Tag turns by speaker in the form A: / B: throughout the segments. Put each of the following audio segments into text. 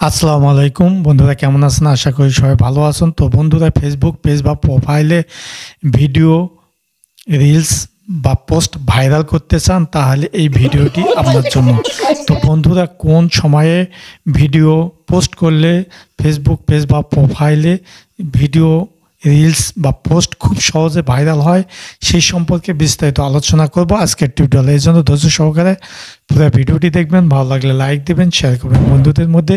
A: আসসালামু আলাইকুম বন্ধুরা, কেমন আছেন? আশা করি সবাই ভালো আছেন। তো বন্ধুরা, ফেসবুক পেজ বা প্রোফাইলে ভিডিও, রিলস বা পোস্ট ভাইরাল করতে চান, তাহলে এই ভিডিওটি আপনার জন্য। তো বন্ধুরা, কোন সময়ে ভিডিও পোস্ট করলে ফেসবুক পেজ বা প্রোফাইলে ভিডিও, রিলস বা পোস্ট খুব সহজে ভাইরাল হয়, সেই সম্পর্কে বিস্তারিত আলোচনা করব আজকের টিউটোরিয়ালে। এই জন্য ধৈর্য সহকারে পুরো ভিডিওটি দেখবেন। ভালো লাগলে লাইক দেবেন, শেয়ার করবেন বন্ধুদের মধ্যে।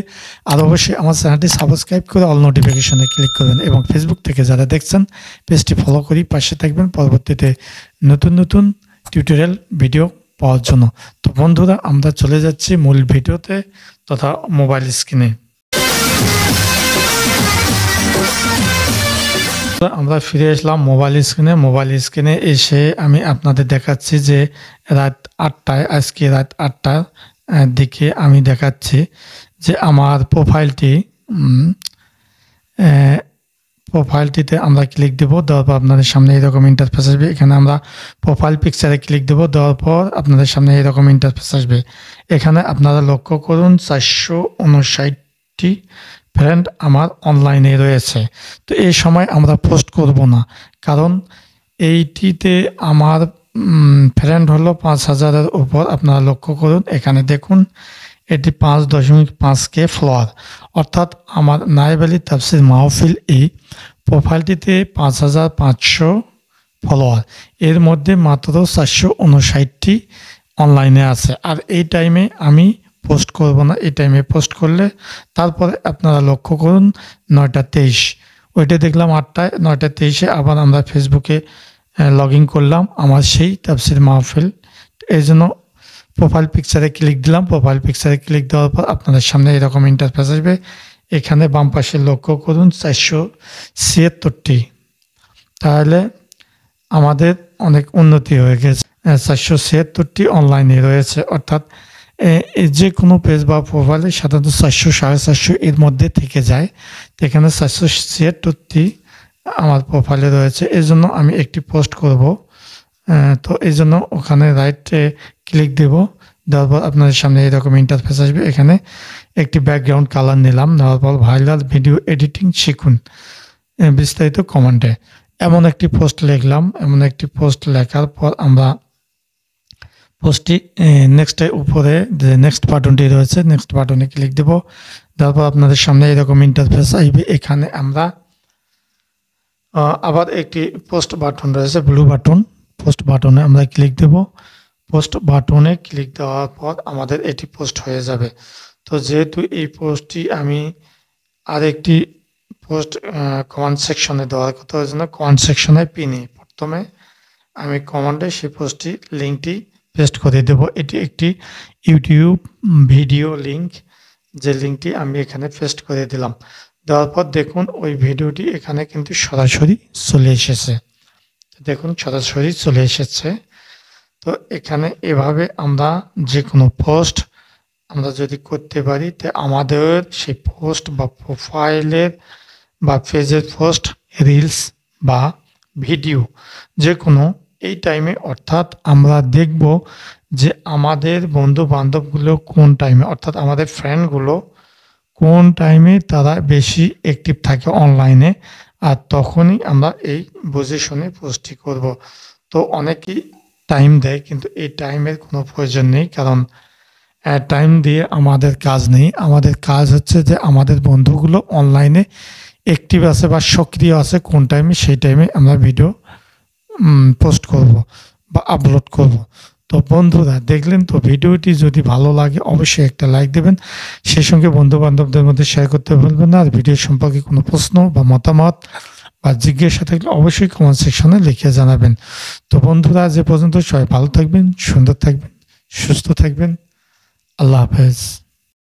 A: আর অবশ্যই আমার চ্যানেলটি সাবস্ক্রাইব করে অল নোটিফিকেশনে ক্লিক করবেন এবং ফেসবুক থেকে যারা দেখছেন পেজটি ফলো করি পাশে থাকবেন পরবর্তীতে নতুন নতুন টিউটোরিয়াল ভিডিও পাওয়ার জন্য। তো বন্ধুরা, আমরা চলে যাচ্ছি মূল ভিডিওতে তথা মোবাইল স্ক্রিনে। আমরা ফিরে আসলাম মোবাইল স্ক্রিনে এসে আমি আপনাদের দেখাচ্ছি যে রাত 8টায়, আজকে রাত 8টার দিকে আমি দেখাচ্ছি যে আমার প্রোফাইলটিতে আমরা ক্লিক দেবো। দেওয়ার পর আপনাদের সামনে এইরকম ইন্টারফেস আসবে। এখানে আমরা প্রোফাইল পিকচারে ক্লিক দেবো। দেওয়ার পর আপনাদের সামনে এইরকম ইন্টারফেস আসবে। এখানে আপনারা লক্ষ্য করুন 459টি ফ্রেন্ড আমার অনলাইনে রয়েছে। তো এই সময় আমরা পোস্ট করব না, কারণ এইটিতে আমার ফ্রেন্ড হলো 5000-এর উপর। আপনারা লক্ষ্য করুন, এখানে দেখুন এটি 5.5K ফলোয়ার, অর্থাৎ আমার নায়েব আলী তাফসির মাহফিল এই প্রোফাইলটিতে 5500 ফলোয়ার, এর মধ্যে মাত্র 459টি অনলাইনে আছে। আর এই টাইমে আমি পোস্ট করব না। এই টাইমে পোস্ট করলে তারপরে আপনারা লক্ষ্য করুন 9টা 23, ওইটা দেখলাম 8টায়, 9টা 23-এ আবার আমরা ফেসবুকে লগ ইন করলাম আমার সেই তাফসির মাহফিল। এই জন্য প্রোফাইল পিকচারে ক্লিক দিলাম। প্রোফাইল পিকচারে ক্লিক দেওয়ার পর আপনাদের সামনে এরকম ইন্টারফেস আসবে। এখানে বাম পাশে লক্ষ্য করুন 476টি, তাহলে আমাদের অনেক উন্নতি হয়ে গেছে। 476টি অনলাইনে রয়েছে, অর্থাৎ যে কোনো পেজ বা প্রোফাইলে সাধারণত 400-450 এর মধ্যে থেকে যায়। তো এখানে 476টি আমার প্রোফাইলে রয়েছে। এই জন্য আমি একটি পোস্ট করব। তো এই জন্য ওখানে রাইটে ক্লিক দেব। দেওয়ার পর আপনাদের সামনে এরকম ইন্টারফেস আসবে। এখানে একটি ব্যাকগ্রাউন্ড কালার নিলাম। নেওয়ার পর ভাইরাল ভিডিও এডিটিং শিখুন বিস্তারিত কমেন্টে এমন একটি পোস্ট লিখলাম। এমন একটি পোস্ট লেখার পর আমরা পোস্টটি নেক্সটের উপরে যে নেক্সট বাটনটি রয়েছে, নেক্সট বাটনে ক্লিক দেব। তারপর আপনাদের সামনে এরকম ইন্টারফেস আসবে। এখানে আমরা আবার একটি পোস্ট বাটন রয়েছে, ব্লু বাটন। পোস্ট বাটনে আমরা ক্লিক দেব। পোস্ট বাটনে ক্লিক দেওয়ার পর আমাদের এটি পোস্ট হয়ে যাবে। তো যেহেতু এই পোস্টটি আমি আরেকটি পোস্ট কমেন্ট সেকশনে দেওয়ার কথা, ওই জন্য কমেন্ট সেকশনে পিনে প্রথমে আমি কমেন্টে সেই পোস্টটি লিঙ্কটি পেস্ট করে দেব। এটি একটি ইউটিউব ভিডিও লিঙ্ক, যে লিঙ্কটি আমি এখানে পেস্ট করে দিলাম। দেওয়ার পর দেখুন ওই ভিডিওটি এখানে কিন্তু সরাসরি চলে এসেছে। দেখুন সরাসরি চলে এসেছে। তো এখানে এভাবে আমরা যে কোনো পোস্ট আমরা যদি করতে পারি, তো আমাদের সেই পোস্ট বা প্রোফাইলের বা পেজের পোস্ট, রিলস বা ভিডিও যে কোনো এই টাইমে, অর্থাৎ আমরা দেখব যে আমাদের বন্ধু বান্ধবগুলো কোন টাইমে, অর্থাৎ আমাদের ফ্রেন্ডগুলো কোন টাইমে তারা বেশি অ্যাক্টিভ থাকে অনলাইনে, আর তখনই আমরা এই বুঝে শুনে পোস্টটি করব। তো অনেকেই টাইম দেয়, কিন্তু এই টাইমের কোনো প্রয়োজন নেই, কারণ টাইম দিয়ে আমাদের কাজ নেই। আমাদের কাজ হচ্ছে যে আমাদের বন্ধুগুলো অনলাইনে অ্যাক্টিভ আছে বা সক্রিয় আছে কোন টাইমে, সেই টাইমে আমরা ভিডিও পোস্ট করব বা আপলোড করব। তো বন্ধুরা, দেখলেন তো, ভিডিওটি যদি ভালো লাগে অবশ্যই একটা লাইক দেবেন, সেই সঙ্গে বন্ধু বান্ধবদের মধ্যে শেয়ার করতে ভুলবেন না। আর ভিডিও সম্পর্কে কোনো প্রশ্ন বা মতামত বা জিজ্ঞাসা থাকলে অবশ্যই কমেন্ট সেকশনে লিখে জানাবেন। তো বন্ধুরা, যে পর্যন্ত সবাই ভালো থাকবেন, সুন্দর থাকবেন, সুস্থ থাকবেন। আল্লাহ হাফেজ।